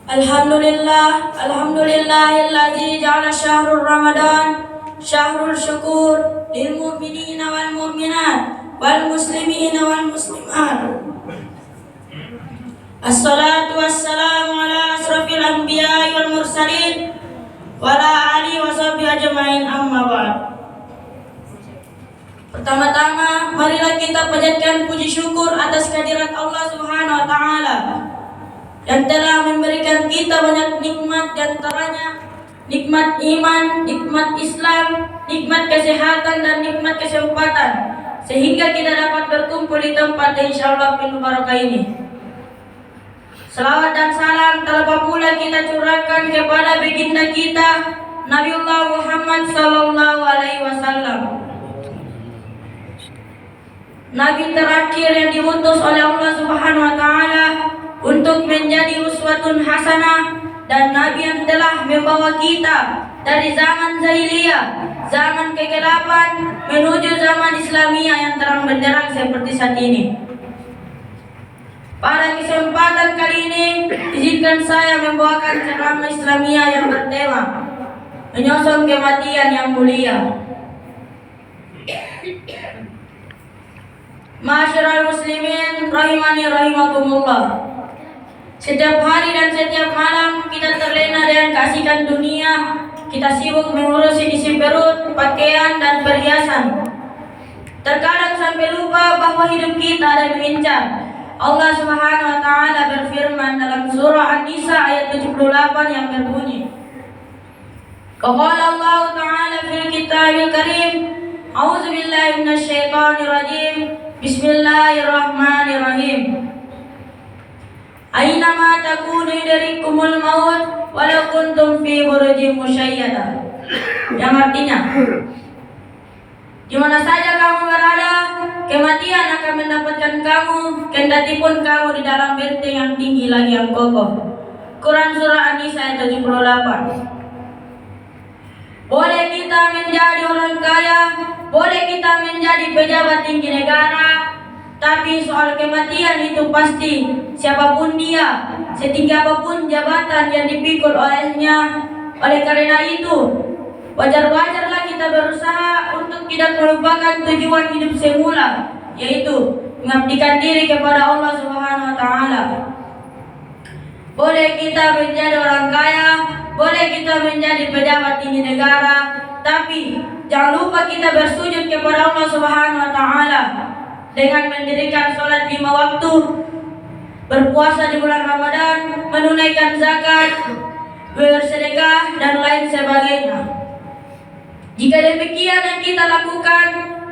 Alhamdulillahilladzi ja'ala syahrul Ramadan syahrul syukur lil mu'minina wal mu'minat wal muslimina wal muslimat. Assalatu wassalamu ala asrafil anbiya'i wal mursalin wa ala alihi wa sahbihi ajma'in, amma ba'd. Pertama-tama, marilah kita panjatkan puji syukur atas kehadirat Allah Subhanahu wa taala yang telah memberikan kita banyak nikmat, di antaranya nikmat iman, nikmat Islam, nikmat kesehatan dan nikmat kesempatan, sehingga kita dapat berkumpul di tempat yang insyaallah penuh barakah ini. Salawat dan salam terlebih pula kita curahkan kepada baginda kita Nabiullah Muhammad sallallahu alaihi wasallam, Nabi terakhir yang diutus oleh Allah Subhanahu wa taala untuk menjadi uswatun hasanah, dan Nabi yang telah membawa kita dari zaman jahiliyah, zaman kegelapan menuju zaman Islamiyah yang terang benderang seperti saat ini. Pada kesempatan kali ini, izinkan saya membawakan ceramah Islamiyah yang bertema menyongsong kematian yang mulia. Ma'asyiral muslimin rahimani rahimakumullah. Setiap hari dan setiap malam kita terlena dengan keasikan dunia. Kita sibuk mengurusi isi perut, pakaian dan perhiasan. Terkadang sampai lupa bahwa hidup kita ada mengincar. Allah Subhanahu wa taala berfirman dalam surah An-Nisa ayat 78 yang berbunyi, qala Allah taala fil kitabil karim, a'udzu billahi minasyaitonir rajim, bismillahirrahmanirrahim. Aynama takunu yudrikumul maut walau kuntum fi burujin musyayyadah. Yang artinya, di mana saja kamu berada, kematian akan mendapatkan kamu, kendati pun kamu di dalam benteng yang tinggi lagi yang kokoh. Quran surah An-Nisa ayat 78. Boleh kita menjadi orang kaya, boleh kita menjadi pejabat tinggi negara, tapi soal kematian itu pasti. Siapapun dia, setinggi apapun jabatan yang dipikul olehnya. Oleh karena itu, wajar-wajarlah kita berusaha untuk tidak melupakan tujuan hidup semula, yaitu mengabdikan diri kepada Allah Subhanahu wa taala. Boleh kita menjadi orang kaya, boleh kita menjadi pejabat tinggi negara, tapi jangan lupa kita bersujud kepada Allah Subhanahu wa taala dengan mendirikan sholat 5 waktu, berpuasa di bulan Ramadan, menunaikan zakat, bersedekah dan lain sebagainya. Jika demikian yang kita lakukan,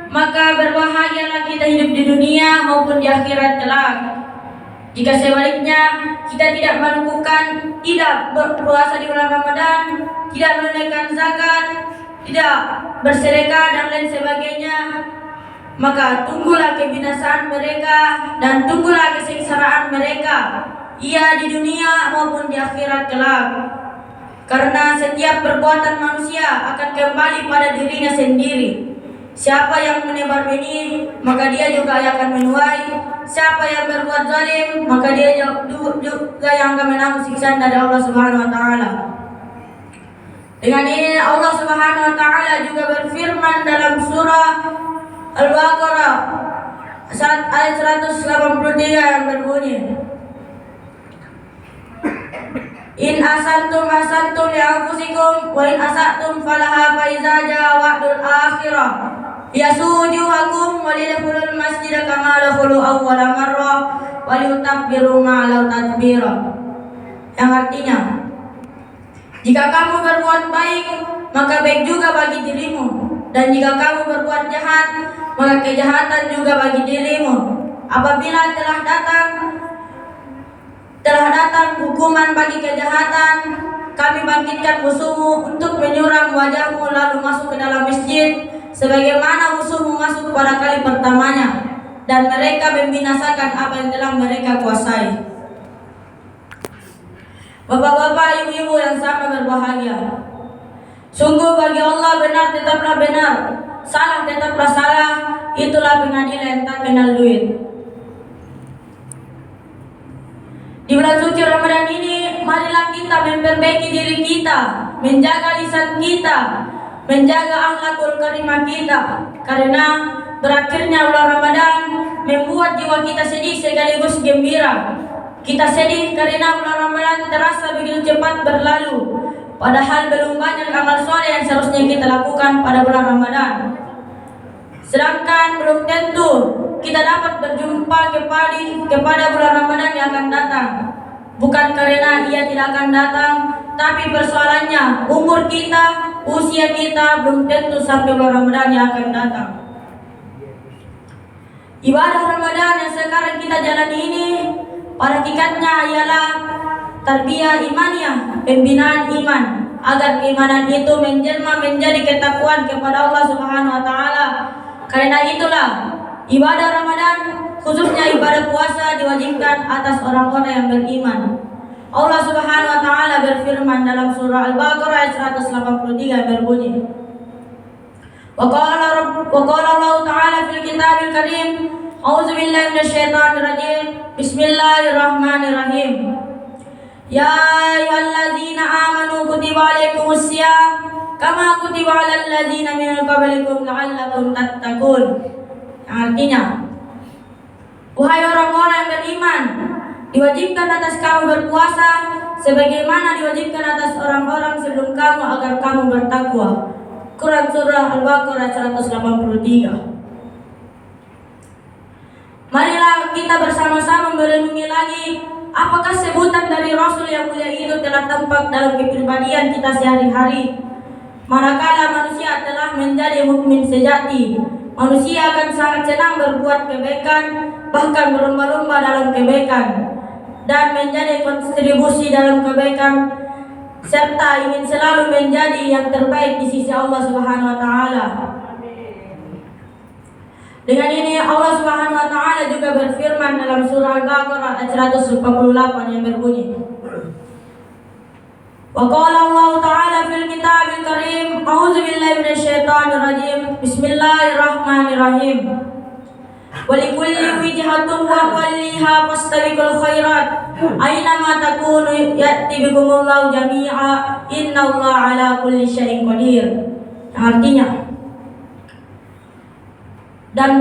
maka berbahagialah kita hidup di dunia maupun di akhirat kelak. Jika sebaliknya kita tidak melakukan, tidak berpuasa di bulan Ramadan, tidak menunaikan zakat, tidak bersedekah dan lain sebagainya, maka tunggulah kebinasaan mereka dan tunggulah kesengsaraan mereka, ia di dunia maupun di akhirat kelak. Karena setiap perbuatan manusia akan kembali pada dirinya sendiri. Siapa yang menebar benih, maka dia juga akan menuai. Siapa yang berbuat zalim, maka dia juga yang akan menanggung siksaan dari Allah Subhanahu wa taala. Dengan ini Allah Subhanahu wa taala juga berfirman dalam surah Al-Baqarah ayat 183 yang berbunyi, in asantum asantum li anfusikum wa in asatum falaha fa iza jaa wa'dul akhirah yasujuhakum wa lidkhulul masjida kama dakhulu awwala marrah wa liutakbiru ma'ala tadbira. Yang artinya, jika kamu berbuat baik, maka baik juga bagi dirimu, dan jika kamu berbuat jahat, maka kejahatan juga bagi dirimu. Apabila telah datang hukuman bagi kejahatan, kami bangkitkan musuhmu untuk menyuram wajahmu lalu masuk ke dalam masjid, sebagaimana musuhmu masuk pada kali pertamanya, dan mereka membinasakan apa yang telah mereka kuasai. Bapak-bapak, ibu-ibu yang sama berbahagia, sungguh bagi Allah benar tetaplah benar, salah tetaplah salah, itulah pengadilan tak kenal duit. Di bulan suci Ramadan ini, marilah memperbaiki diri kita, menjaga lisan kita, menjaga akhlakul karimah kita. Karena berakhirnya bulan Ramadan membuat jiwa kita sedih sekaligus gembira. Kita sedih karena bulan Ramadan terasa begitu cepat berlalu, padahal belum banyak amal soleh yang seharusnya kita lakukan pada bulan Ramadan. Sedangkan belum tentu kita dapat berjumpa kepada bulan Ramadan yang akan datang. Bukan karena ia tidak akan datang, tapi persoalannya umur kita, usia kita belum tentu sampai bulan Ramadan yang akan datang. Ibadah Ramadan yang sekarang kita jalani ini pada hakikatnya ialah tarbiyah imaniyah, pembinaan iman, agar keimanan itu menjelma menjadi ketakwaan kepada Allah Subhanahu wa taala. Karena itulah ibadah Ramadan, khususnya ibadah puasa, diwajibkan atas orang-orang yang beriman. Allah Subhanahu wa taala berfirman dalam surah Al-Baqarah ayat 183 berbunyi, Wa qala Allah ta'ala fil kitabil karim, A'udzu billahi minasyaitonir rajim. Bismillahirrahmanirrahim. Ya ayyuhalladzina amanu kutiba alaikumus syiyam kama kutiba alal ladzina min qablikum la'allakum tattaqun. Artinya, wahai orang-orang yang beriman, diwajibkan atas kamu berpuasa sebagaimana diwajibkan atas orang-orang sebelum kamu agar kamu bertakwa. Quran surah Al-Baqarah 183. Marilah kita bersama-sama merenungi lagi apakah sebutan dari Rasul yang mulia itu telah tampak dalam kepribadian kita sehari-hari. Manakala manusia telah menjadi mukmin sejati, manusia akan sangat senang berbuat kebaikan, bahkan berlomba-lomba dalam kebaikan dan menjadi kontribusi dalam kebaikan, serta ingin selalu menjadi yang terbaik di sisi Allah Subhanahu wa taala. Dengan ini Allah Subhanahu wa taala juga berfirman dalam surah Al-Baqarah ayat 148 yang berbunyi, Wa qala Allah ta'ala fil kitabil karim, A'udzu billahi minasyaitonir rajim. Bismillahirrahmanirrahim. Wa likulli wijhatun huwa walliha fastabiqul khairat aynama takunu ya'ti bikumullahu jami'a innallaha 'ala kulli syai'in qadir. Artinya, dan